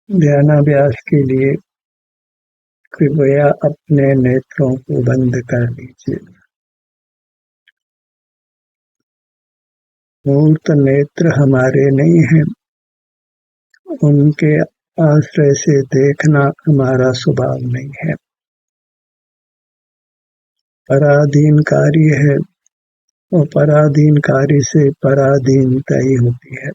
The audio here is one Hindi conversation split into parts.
ध्यानाभ्यास के लिए कृपया अपने नेत्रों को बंद कर लीजिए। मूर्त नेत्र हमारे नहीं हैं, उनके आश्रय से देखना हमारा स्वभाव नहीं है। पराधीन कार्य है और पराधीन कार्य से पराधीनता ही होती है।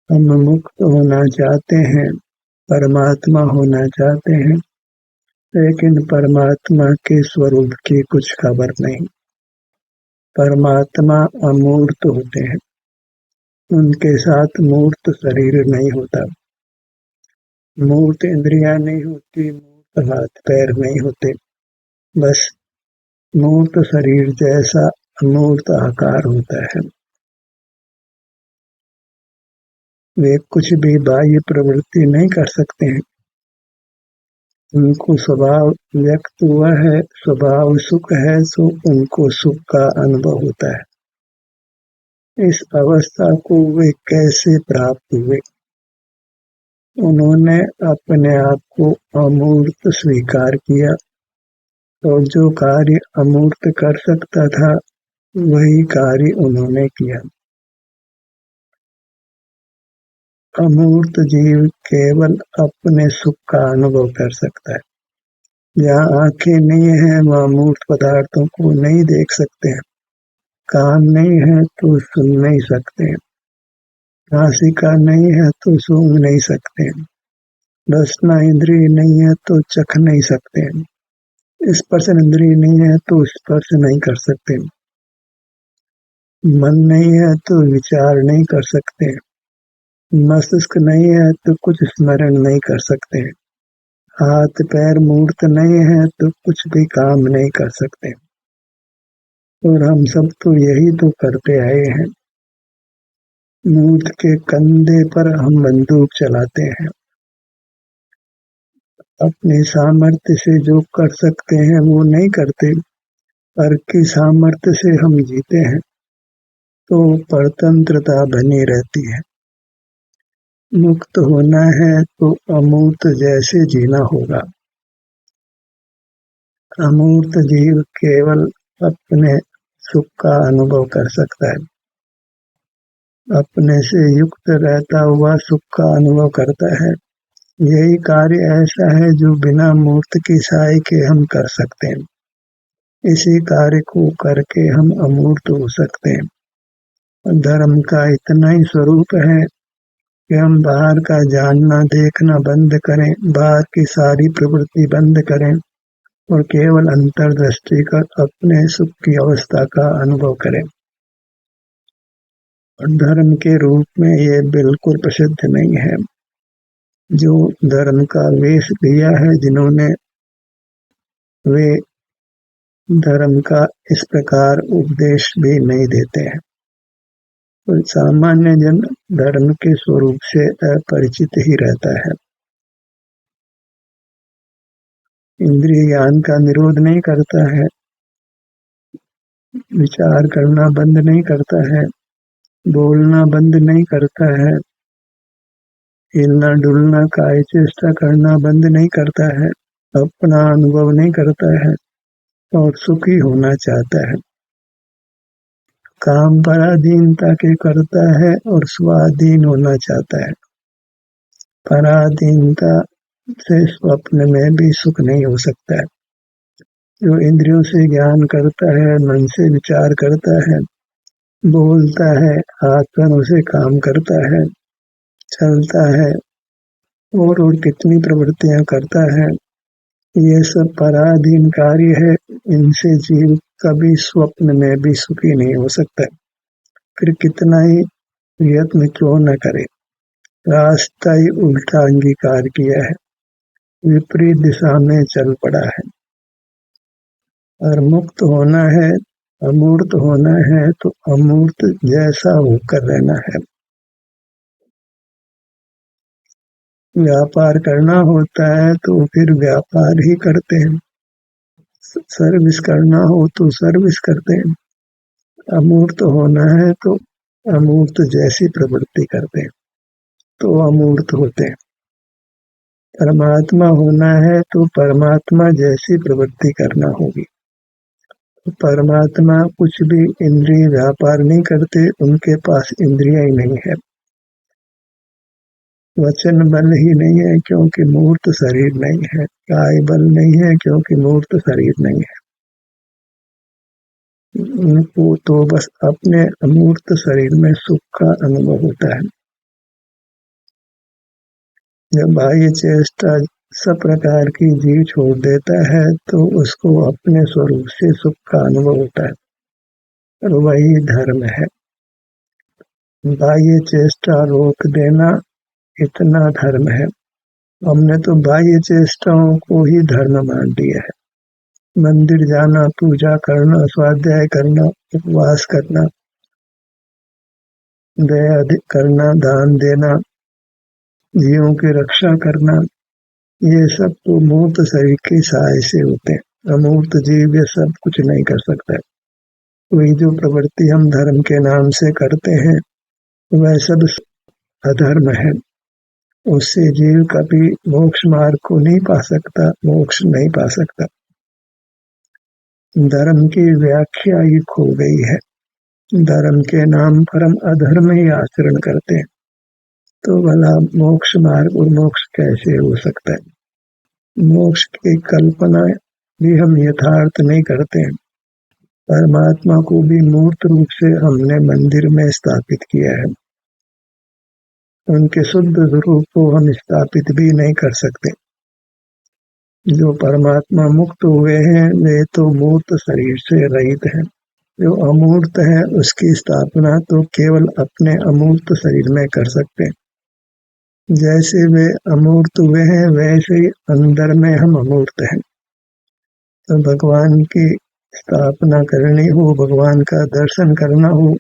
हम मुक्त होना चाहते हैं, परमात्मा होना चाहते हैं, लेकिन परमात्मा के स्वरूप की कुछ खबर नहीं। परमात्मा अमूर्त होते हैं, उनके साथ मूर्त शरीर नहीं होता, मूर्त इंद्रियां नहीं होती, मूर्त हाथ पैर नहीं होते, बस मूर्त शरीर जैसा अमूर्त आकार होता है। वे कुछ भी बाह्य प्रवृत्ति नहीं कर सकते हैं, उनको स्वभाव व्यक्त हुआ है, स्वभाव सुख है तो उनको सुख का अनुभव होता है। इस अवस्था को वे कैसे प्राप्त हुए? उन्होंने अपने आप को अमूर्त स्वीकार किया और जो कार्य अमूर्त कर सकता था वही कार्य उन्होंने किया। अमूर्त जीव केवल अपने सुख का अनुभव कर सकता है। जहाँ आंखें नहीं है वहाँ मूर्त पदार्थों को नहीं देख सकते हैं, कान नहीं है तो सुन नहीं सकते हैं, नासिका नहीं है तो सूंघ नहीं सकते हैं, रसना इंद्रिय नहीं है तो चख नहीं सकते हैं, स्पर्श इंद्रिय नहीं है तो स्पर्श नहीं कर सकते, मन नहीं है तो विचार नहीं कर सकते, मस्तिष्क नहीं है तो कुछ स्मरण नहीं कर सकते, हाथ पैर मूर्त नहीं है तो कुछ भी काम नहीं कर सकते। और हम सब तो यही तो करते आए हैं। मूर्त के कंधे पर हम बंदूक चलाते हैं, अपने सामर्थ्य से जो कर सकते हैं वो नहीं करते, पर की सामर्थ्य से हम जीते हैं तो परतंत्रता बनी रहती है। मुक्त होना है तो अमूर्त जैसे जीना होगा। अमूर्त जीव केवल अपने सुख का अनुभव कर सकता है, अपने से युक्त रहता हुआ सुख का अनुभव करता है। यही कार्य ऐसा है जो बिना मूर्त की सहाय के हम कर सकते हैं। इसी कार्य को करके हम अमूर्त हो सकते हैं। धर्म का इतना ही स्वरूप है कि हम बाहर का जानना देखना बंद करें, बाहर की सारी प्रवृत्ति बंद करें और केवल अंतर्दृष्टि कर अपने सुख की अवस्था का अनुभव करें। और धर्म के रूप में ये बिल्कुल प्रसिद्ध नहीं है। जो धर्म का वेश लिया है जिन्होंने, वे धर्म का इस प्रकार उपदेश भी नहीं देते हैं। तो सामान्य जन धर्म के स्वरूप से अपरिचित ही रहता है। इंद्रिय ज्ञान का निरोध नहीं करता है, विचार करना बंद नहीं करता है, बोलना बंद नहीं करता है, हिलना डुलना काय चेष्टा करना बंद नहीं करता है, अपना अनुभव नहीं करता है और सुखी होना चाहता है। काम पराधीनता के करता है और स्वाधीन होना चाहता है। पराधीनता से स्वप्न में भी सुख नहीं हो सकता है। जो इंद्रियों से ज्ञान करता है, मन से विचार करता है, बोलता है, हाथ पैरों से काम करता है, चलता है और कितनी प्रवृत्तियां करता है, ये सब पराधीन कार्य है। इनसे जीव कभी स्वप्न में भी सुखी नहीं हो सकता। फिर कितना ही यत्न क्यों न करे, रास्ता ही उल्टा अंगीकार किया है, विपरीत दिशा में चल पड़ा है। और मुक्त होना है, अमूर्त होना है तो अमूर्त जैसा होकर रहना है। व्यापार करना होता है तो फिर व्यापार ही करते हैं, सर्विस करना हो तो सर्विस करते हैं। अमूर्त होना है तो अमूर्त जैसी प्रवृत्ति करते हैं। तो अमूर्त होते हैं। परमात्मा होना है तो परमात्मा जैसी प्रवृत्ति करना होगी। तो परमात्मा कुछ भी इंद्रिय व्यापार नहीं करते, उनके पास इंद्रियां ही नहीं है। वचन बल ही नहीं है क्योंकि मूर्त शरीर नहीं है। काय बल नहीं है क्योंकि मूर्त शरीर नहीं है। उनको तो बस अपने अमूर्त शरीर में सुख का अनुभव होता है। जब बाह्य चेष्टा सब प्रकार की जीव छोड़ देता है तो उसको अपने स्वरूप से सुख का अनुभव होता है, और वही धर्म है। बाह्य चेष्टा रोक देना इतना धर्म है। हमने तो बाह्य चेष्टाओं को ही धर्म मान लिया है। मंदिर जाना, पूजा करना, स्वाध्याय करना, उपवास करना, दया करना, दान देना, जीवों की रक्षा करना, ये सब तो मूर्त शरीर की सहाय से होते हैं। अमूर्त जीव ये सब कुछ नहीं कर सकता है। वही जो प्रवृत्ति हम धर्म के नाम से करते हैं वह सब अधर्म है। उससे जीव कभी मोक्ष मार्ग को नहीं पा सकता, मोक्ष नहीं पा सकता। धर्म की व्याख्या ही खो गई है। धर्म के नाम पर हम अधर्म ही आचरण करते हैं, तो भला मोक्ष मार्ग और मोक्ष कैसे हो सकता है। मोक्ष की कल्पना भी हम यथार्थ नहीं करते हैं। परमात्मा को भी मूर्त रूप से हमने मंदिर में स्थापित किया है। उनके शुद्ध स्वरूप को हम स्थापित भी नहीं कर सकते। जो परमात्मा मुक्त हुए हैं वे तो मूर्त शरीर से रहित हैं। जो अमूर्त है उसकी स्थापना तो केवल अपने अमूर्त शरीर में कर सकते हैं। जैसे वे अमूर्त हुए हैं वैसे ही अंदर में हम अमूर्त हैं। तो भगवान की स्थापना करनी हो, भगवान का दर्शन करना हो,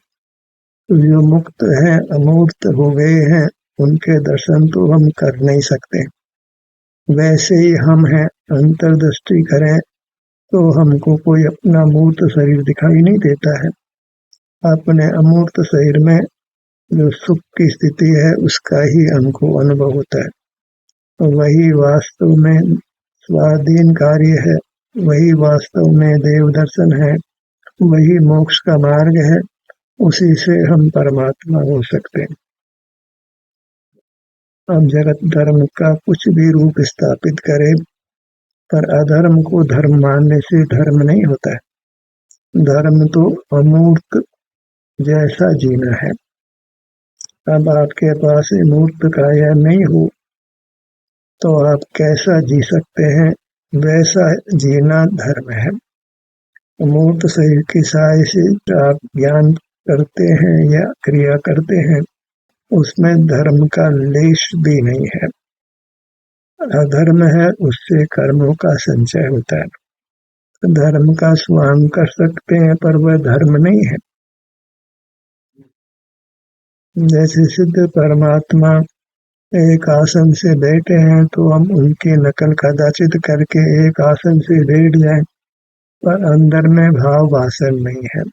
तो जो मुक्त है, अमूर्त हो गए हैं, उनके दर्शन तो हम कर नहीं सकते। वैसे ही हम हैं, अंतर्दृष्टि करें तो हमको कोई अपना मूर्त शरीर दिखाई नहीं देता है। अपने अमूर्त शरीर में जो सुख की स्थिति है उसका ही हमको अनुभव होता है। वही वास्तव में स्वाधीन कार्य है, वही वास्तव में देव दर्शन है, वही मोक्ष का मार्ग है। उसी से हम परमात्मा हो सकते हैं। अब जगत धर्म का कुछ भी रूप स्थापित करे, पर अधर्म को धर्म मानने से धर्म नहीं होता है। धर्म तो अमूर्त जैसा जीना है। अब आपके पास मूर्त काया नहीं हो तो आप कैसा जी सकते हैं, वैसा जीना धर्म है। मूर्त शरीर की सहाय से आप ज्ञान करते हैं या क्रिया करते हैं, उसमें धर्म का लेश भी नहीं है। अधर्म है, उससे कर्मों का संचय होता है। धर्म का स्वांग कर सकते हैं पर वह धर्म नहीं है। जैसे सिद्ध परमात्मा एक आसन से बैठे हैं तो हम उनकी नकल कदाचित करके एक आसन से बैठ जाएं, पर अंदर में भाव वासन नहीं है।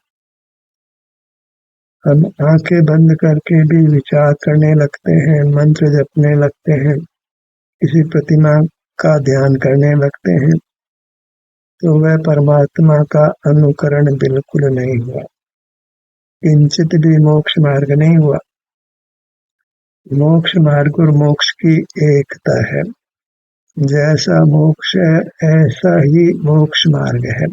हम आंखें बंद करके भी विचार करने लगते हैं, मंत्र जपने लगते हैं, किसी प्रतिमा का ध्यान करने लगते हैं, तो वह परमात्मा का अनुकरण बिल्कुल नहीं हुआ। किंचित भी मोक्ष मार्ग नहीं हुआ। मोक्ष मार्ग और मोक्ष की एकता है। जैसा मोक्ष है ऐसा ही मोक्ष मार्ग है।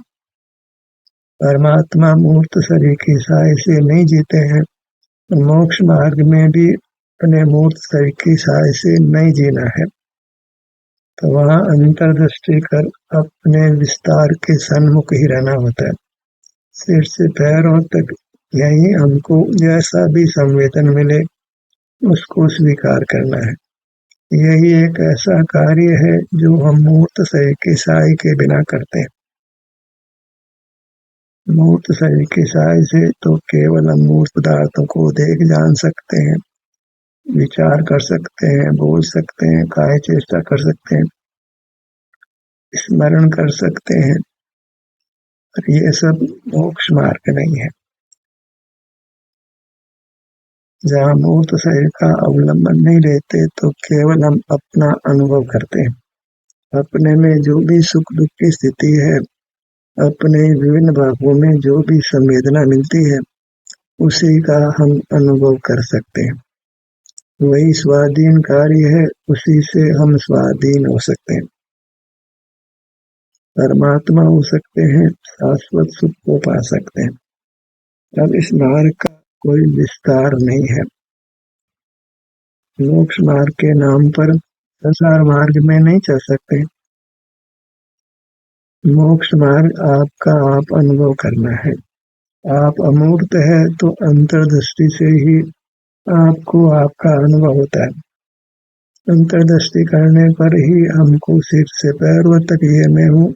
परमात्मा मूर्त शरीर की सहाय से नहीं जीते हैं, मोक्ष मार्ग में भी अपने मूर्त शरीर की सहाय से नहीं जीना है। तो वहाँ अंतर्दृष्टि कर अपने विस्तार के सन्मुख ही रहना होता है। सिर से पैरों तक यही हमको जैसा भी संवेदन मिले उसको स्वीकार करना है। यही एक ऐसा कार्य है जो हम मूर्त शरीर की सहाय के बिना करते हैं। मूर्त शरीर की सहाय से तो केवल हम मूर्त पदार्थों को देख जान सकते हैं, विचार कर सकते हैं, बोल सकते हैं, काय चेष्टा कर सकते हैं, स्मरण कर सकते हैं, पर ये सब मोक्ष मार्ग नहीं है। जहाँ मूर्त शरीर का अवलंबन नहीं लेते तो केवल हम अपना अनुभव करते हैं। अपने में जो भी सुख दुख की स्थिति है, अपने विभिन्न भागों में जो भी संवेदना मिलती है, उसी का हम अनुभव कर सकते हैं। वही स्वाधीन कार्य है, उसी से हम स्वाधीन हो सकते हैं, परमात्मा हो सकते हैं, शाश्वत सुख को पा सकते हैं। अब इस मार्ग का कोई विस्तार नहीं है। मोक्ष मार्ग के नाम पर संसार मार्ग में नहीं चल सकते। मोक्ष मार्ग आपका आप अनुभव करना है। आप अमूर्त है तो अंतर्दृष्टि से ही आपको आपका अनुभव होता है। अंतर्दृष्टि करने पर ही हमको सिर से पैरों तक ये मैं हूँ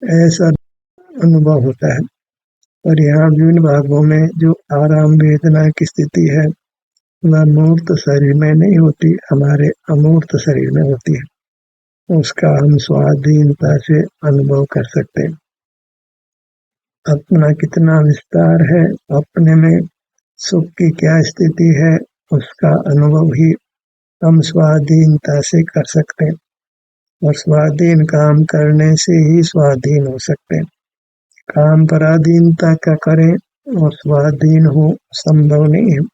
ऐसा अनुभव होता है। और यहाँ विभिन्न भागों में जो आराम वेदना की स्थिति है, वह मूर्त शरीर में नहीं होती, हमारे अमूर्त शरीर में होती है। उसका हम स्वाधीनता से अनुभव कर सकते हैं। अपना कितना विस्तार है, अपने में सुख की क्या स्थिति है, उसका अनुभव ही हम स्वाधीनता से कर सकते हैं। और स्वाधीन काम करने से ही स्वाधीन हो सकते हैं। काम पराधीनता का करें और स्वाधीन हो संभव नहीं है।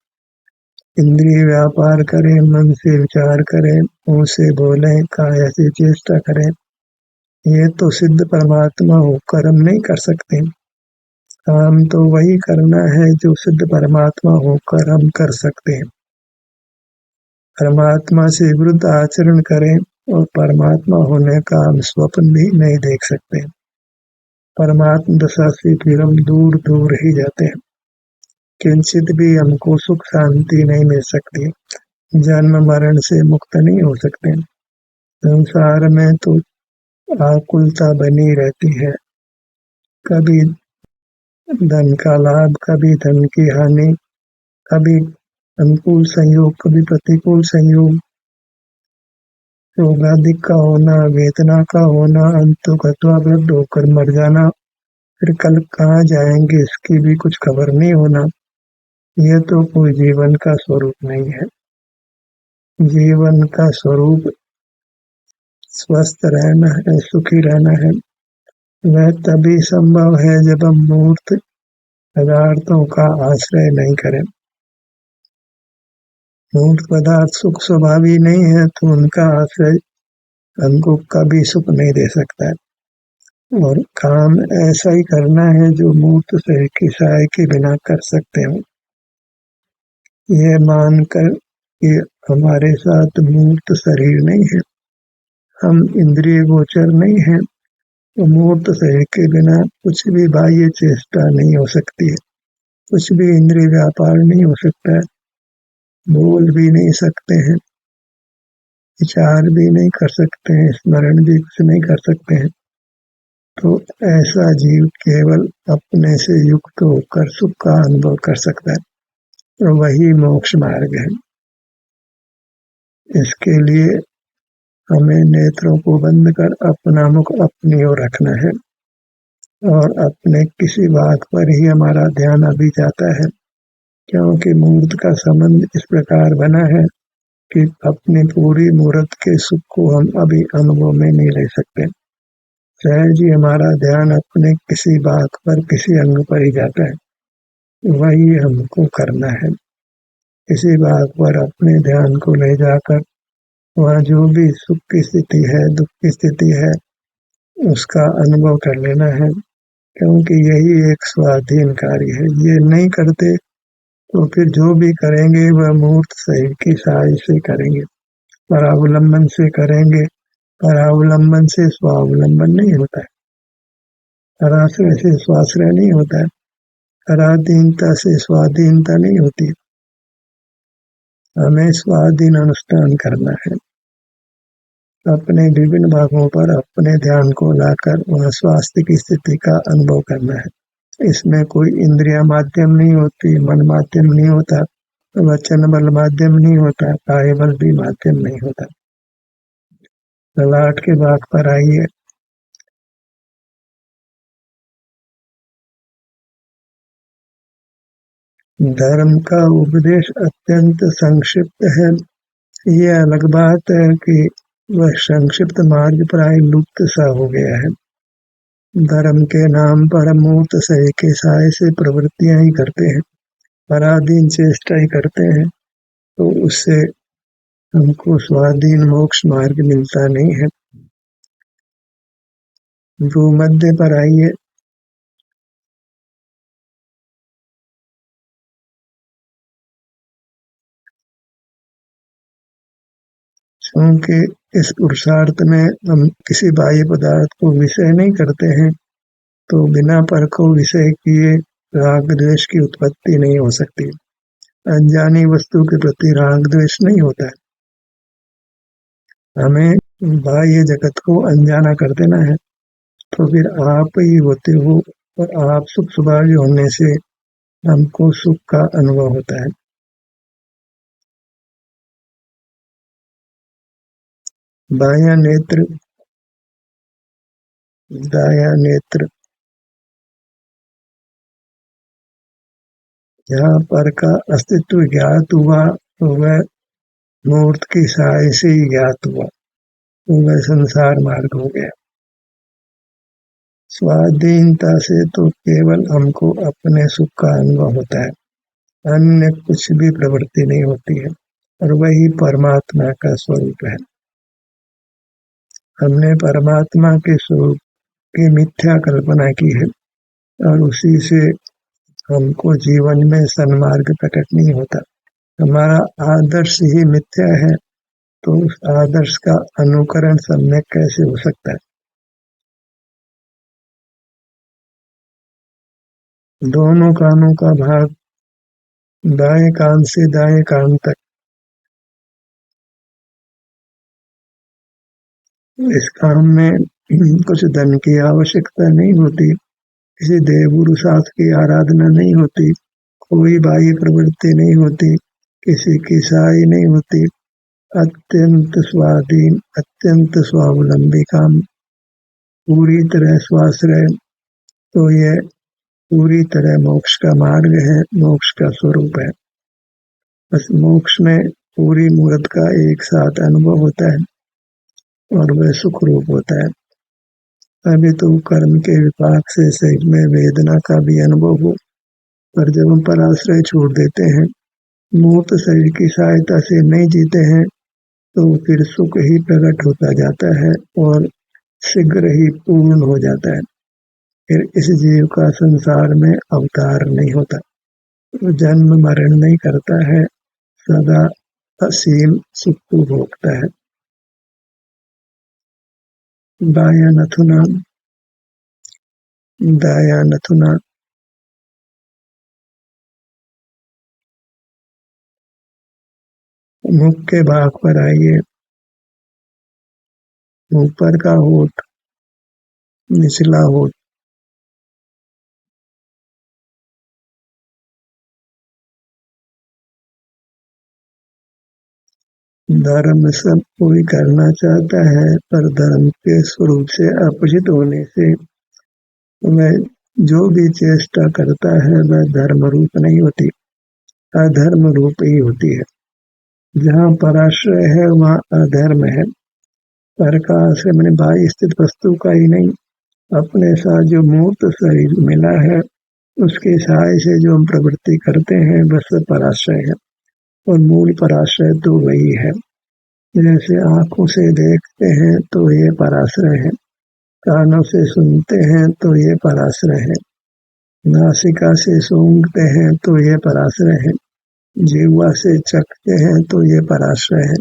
इंद्रिय व्यापार करें, मन से विचार करें, मुंह से बोलें, काया से चेष्टा करें, ये तो सिद्ध परमात्मा होकर हम नहीं कर सकते। काम तो वही करना है जो सिद्ध परमात्मा होकर हम कर सकते हैं। परमात्मा से विरुद्ध आचरण करें और परमात्मा होने का हम स्वप्न भी नहीं देख सकते। परमात्मा दशा से फिर हम दूर दूर ही जाते हैं। किंचित भी हमको सुख शांति नहीं मिल सकती। जन्म मरण से मुक्त नहीं हो सकते। संसार में तो आकुलता बनी रहती है, कभी धन का लाभ, कभी धन की हानि, कभी अनुकूल संयोग, कभी प्रतिकूल संयोग, रोगादिक का होना, वेदना का होना, अंतोगत्वा वृद्ध होकर मर जाना, फिर कल कहाँ जाएंगे इसकी भी कुछ खबर नहीं होना। यह तो कोई जीवन का स्वरूप नहीं है। जीवन का स्वरूप स्वस्थ रहना है, सुखी रहना है। वह तभी संभव है जब हम मूर्त पदार्थों का आश्रय नहीं करें। मूर्त पदार्थ सुख स्वभावी नहीं है तो उनका आश्रय हमको कभी सुख नहीं दे सकता है। और काम ऐसा ही करना है जो मूर्त शरीर की सहाय के बिना कर सकते हो। यह मानकर कि हमारे साथ मूर्त शरीर नहीं है, हम इंद्रिय गोचर नहीं है, तो मूर्त शरीर के बिना कुछ भी बाह्य चेष्टा नहीं हो सकती है, कुछ भी इंद्रिय व्यापार नहीं हो सकता है, बोल भी नहीं सकते हैं, विचार भी नहीं कर सकते हैं, स्मरण भी कुछ नहीं कर सकते हैं। तो ऐसा जीव केवल अपने से युक्त होकर सुख का अनुभव कर सकता है, तो वही मोक्ष मार्ग है। इसके लिए हमें नेत्रों को बंद कर अपना मुख अपनी ओर रखना है और अपने किसी बात पर ही हमारा ध्यान अभी जाता है, क्योंकि मूर्त का संबंध इस प्रकार बना है कि अपनी पूरी मूर्त के सुख को हम अभी अनुभव में नहीं ले सकते। सहज ही हमारा ध्यान अपने किसी बात पर, किसी अंग पर ही जाता है, वही हमको करना है। किसी बात पर अपने ध्यान को ले जाकर वहाँ जो भी सुख की स्थिति है, दुख की स्थिति है, उसका अनुभव कर लेना है, क्योंकि यही एक स्वाधीन कार्य है। ये नहीं करते तो फिर जो भी करेंगे वह मूर्त शरीर की सहाय से करेंगे, परावलंबन से करेंगे। परावलंबन से स्वावलंबन नहीं होता है, पराश्रय से स्वाश्रय नहीं होता है, पराधीनता से स्वाधीनता नहीं होती। हमें स्वाधीन अनुष्ठान करना है, अपने विभिन्न भागों पर अपने ध्यान को लाकर वह स्वास्थ्य की स्थिति का अनुभव करना है। इसमें कोई इंद्रिया माध्यम नहीं होती, मन माध्यम नहीं होता, वचन बल माध्यम नहीं होता, काय बल भी माध्यम नहीं होता। ललाट के भाग पर आइए। धर्म का उपदेश अत्यंत संक्षिप्त है। ये अलग बात है कि वह संक्षिप्त मार्ग प्राय लुप्त सा हो गया है। धर्म के नाम पर मूर्त सही के साय से प्रवृत्तियां ही करते हैं, पराधीन चेष्टा ही करते हैं, तो उससे हमको स्वाधीन मोक्ष मार्ग मिलता नहीं है। भूमध्य पर आइए। क्योंकि इस पुरुषार्थ में हम किसी बाह्य पदार्थ को विषय नहीं करते हैं, तो बिना परखो विषय किए राग द्वेष की उत्पत्ति नहीं हो सकती। अनजानी वस्तु के प्रति राग द्वेष नहीं होता है। हमें बाह्य जगत को अनजाना कर देना है, तो फिर आप ही होते हो और आप सुख स्वभावी होने से हमको सुख का अनुभव होता है। बायां नेत्र, दायां नेत्र, जहाँ पर का अस्तित्व ज्ञात हुआ तो वह मूर्त की सहाय से ही ज्ञात हुआ, तो वह संसार मार्ग हो गया। स्वाधीनता से तो केवल हमको अपने सुख का अनुभव होता है, अन्य कुछ भी प्रवृत्ति नहीं होती है, और वही परमात्मा का स्वरूप है। हमने परमात्मा के स्वरूप की मिथ्या कल्पना की है, और उसी से हमको जीवन में सन्मार्ग प्रकट नहीं होता। हमारा आदर्श ही मिथ्या है, तो उस आदर्श का अनुकरण सम्यक कैसे हो सकता है। दोनों कानों का भाग, दाएं कान से दाएं कान तक, इस काम में कुछ धन की आवश्यकता नहीं होती, किसी देवगुरु साथ की आराधना नहीं होती, कोई बाह्य प्रवृत्ति नहीं होती, किसी की सहाय नहीं होती। अत्यंत स्वाधीन, अत्यंत स्वावलंबी काम, पूरी तरह स्वाश्रय, तो ये पूरी तरह मोक्ष का मार्ग है, मोक्ष का स्वरूप है। बस मोक्ष में पूरी मूर्त का एक साथ अनुभव होता है और वह सुख रूप होता है। अभी तो कर्म के विपाक से शरीर में वेदना का भी अनुभव हो, पर जब हम पर आश्रय छोड़ देते हैं, मूर्त शरीर की सहायता से नहीं जीते हैं, तो फिर सुख ही प्रकट होता जाता है और शीघ्र ही पूर्ण हो जाता है। फिर इस जीव का संसार में अवतार नहीं होता, जन्म मरण नहीं करता है, सदा असीम सुख को भोगता है। बायां नथुना, दायां नथुना, मुख के भाग पर आइए। ऊपर का होठ, निचला होठ, धर्म सब कोई करना चाहता है, पर धर्म के स्वरूप से अपरिचित होने से वह जो भी चेष्टा करता है वह धर्म रूप नहीं होती, अधर्म रूप ही होती है। जहाँ पराश्रय है वहाँ अधर्म है। पर का आश्रय मैंने बाह्य स्थित वस्तु का ही नहीं, अपने साथ जो मूर्त शरीर मिला है उसके सहाय से जो हम प्रवृत्ति करते हैं बस पराश्रय है, और मूल पराश्रय तो वही है। जैसे आंखों से देखते हैं तो ये पराश्रय है, कानों से सुनते हैं तो ये पराश्रय है, नासिका से सूंघते हैं तो ये पराश्रय है, जीवा से चखते हैं तो ये पराश्रय है,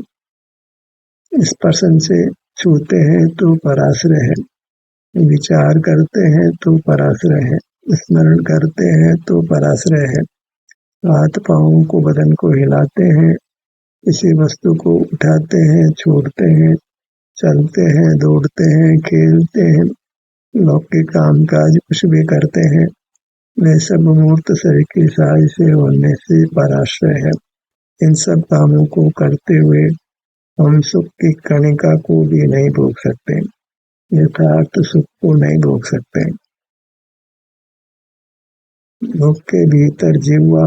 स्पर्शन से छूते हैं तो पराश्रय है, विचार करते हैं तो पराश्रय है, स्मरण करते हैं तो पराश्रय है, हाथ पांवों को बदन को हिलाते हैं, किसी वस्तु को उठाते हैं, छोड़ते हैं, चलते हैं, दौड़ते हैं, खेलते हैं, लौकिक काम काज कुछ भी करते हैं, वे सब मूर्त शरीर की सहाय से होने से पराश्रय है। इन सब कामों को करते हुए हम सुख की कणिका को भी नहीं भोग सकते, यथार्थ सुख को नहीं भोग सकते। मुख के भीतर जिह्वा,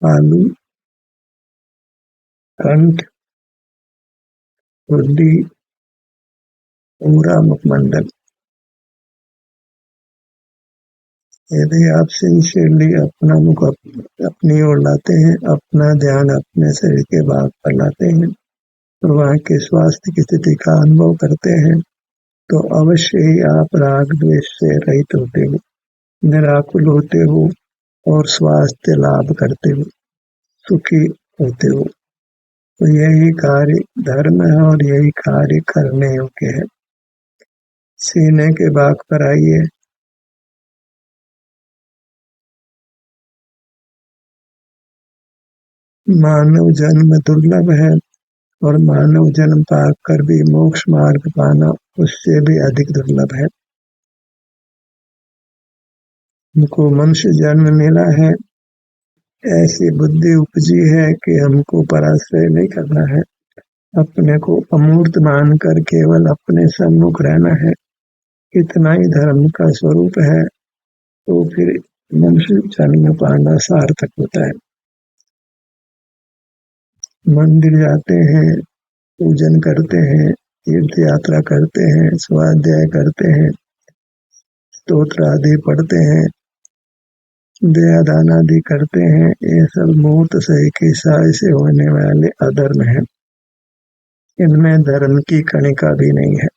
आलू, कंठ, बुद्धि, पूरा मुखमंडल। यदि आप सिंसियरली अपना मुख अपनी ओर लाते हैं, अपना ध्यान अपने शरीर के भाग पर लाते हैं और वहाँ के स्वास्थ्य की स्थिति का अनुभव करते हैं, तो अवश्य ही आप राग द्वेष से रहित होते हो, निराकुल होते हो और स्वास्थ्य लाभ करते हो, सुखी होते हो। तो यही कार्य धर्म है और यही कार्य करने योग्य है। सीने के भाग पर आइए। मानव जन्म दुर्लभ है और मानव जन्म पाकर भी मोक्ष मार्ग पाना उससे भी अधिक दुर्लभ है। हमको मनुष्य जन्म मिला है, ऐसी बुद्धि उपजी है कि हमको पराश्रय नहीं करना है, अपने को अमूर्त मानकर केवल अपने सम्मुख रहना है। इतना ही धर्म का स्वरूप है, तो फिर मनुष्य जन्म पाना सार्थक होता है। मंदिर जाते हैं, पूजन करते हैं, तीर्थ यात्रा करते हैं, स्वाध्याय करते हैं, स्तोत्र आदि पढ़ते हैं, दया दान आदि करते हैं, ये सब मूर्त सही के साय से होने वाले अधर्म है। इनमें धर्म की कणिका भी नहीं है।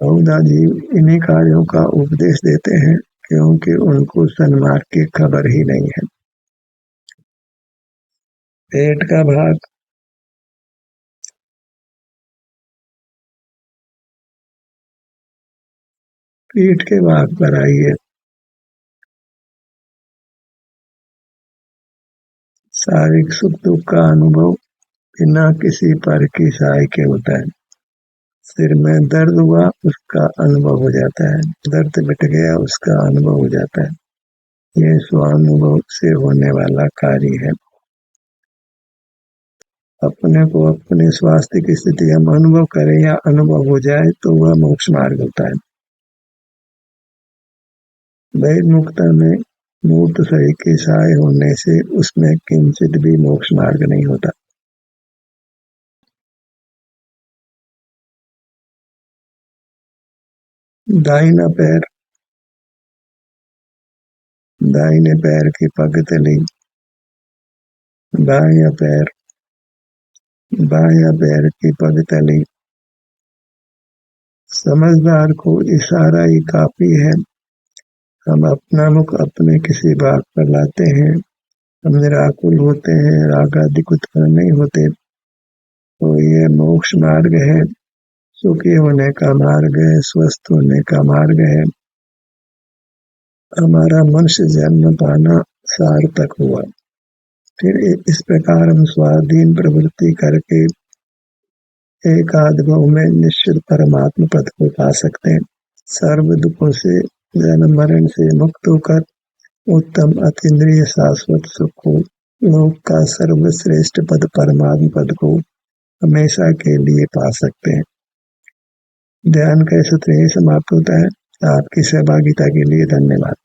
बहुधा जीव इन्हीं कार्यों का उपदेश देते हैं क्योंकि उनको सन्मार्ग की खबर ही नहीं है। पेट का भाग, पीठ के भाग पर आइए। शारीरिक सुख दुख का अनुभव बिना किसी पर की सहाय के होता है। सिर में दर्द हुआ, उसका अनुभव हो जाता है, दर्द मिट गया, उसका अनुभव हो जाता है। ये स्वानुभव से होने वाला कार्य है। अपने को अपने स्वास्थ्य की स्थिति हम अनुभव करें या अनुभव हो जाए तो वह मोक्ष मार्ग होता है। वैमुक्ता में मूर्त शरीर के सहाय होने से उसमें किंचित भी मोक्ष मार्ग नहीं होता। दाहिना पैर, दाहिने पैर की पगतली, बायां पैर, बायां पैर की पगतली। समझदार को इशारा ही काफी है। हम अपना मुख अपने किसी भाग पर लाते हैं, हम निराकुल होते हैं, राग आदि उत्पन्न नहीं होते, तो ये मोक्ष मार्ग है, सुखी होने का मार्ग है, स्वस्थ होने का मार्ग है। हमारा मनुष्य जन्म पाना सार्थक हुआ। फिर इस प्रकार हम स्वाधीन प्रवृत्ति करके एक आधभाव में निश्चित परमात्म पद को पा सकते हैं। सर्व दुखों से, जन्म मरण से मुक्त होकर उत्तम अतीन्द्रिय शाश्वत सुख को, लोक का सर्वश्रेष्ठ पद परमात्म पद को हमेशा के लिए पा सकते हैं। ध्यान का सत्र यही समाप्त होता है। आपकी सहभागिता के लिए धन्यवाद।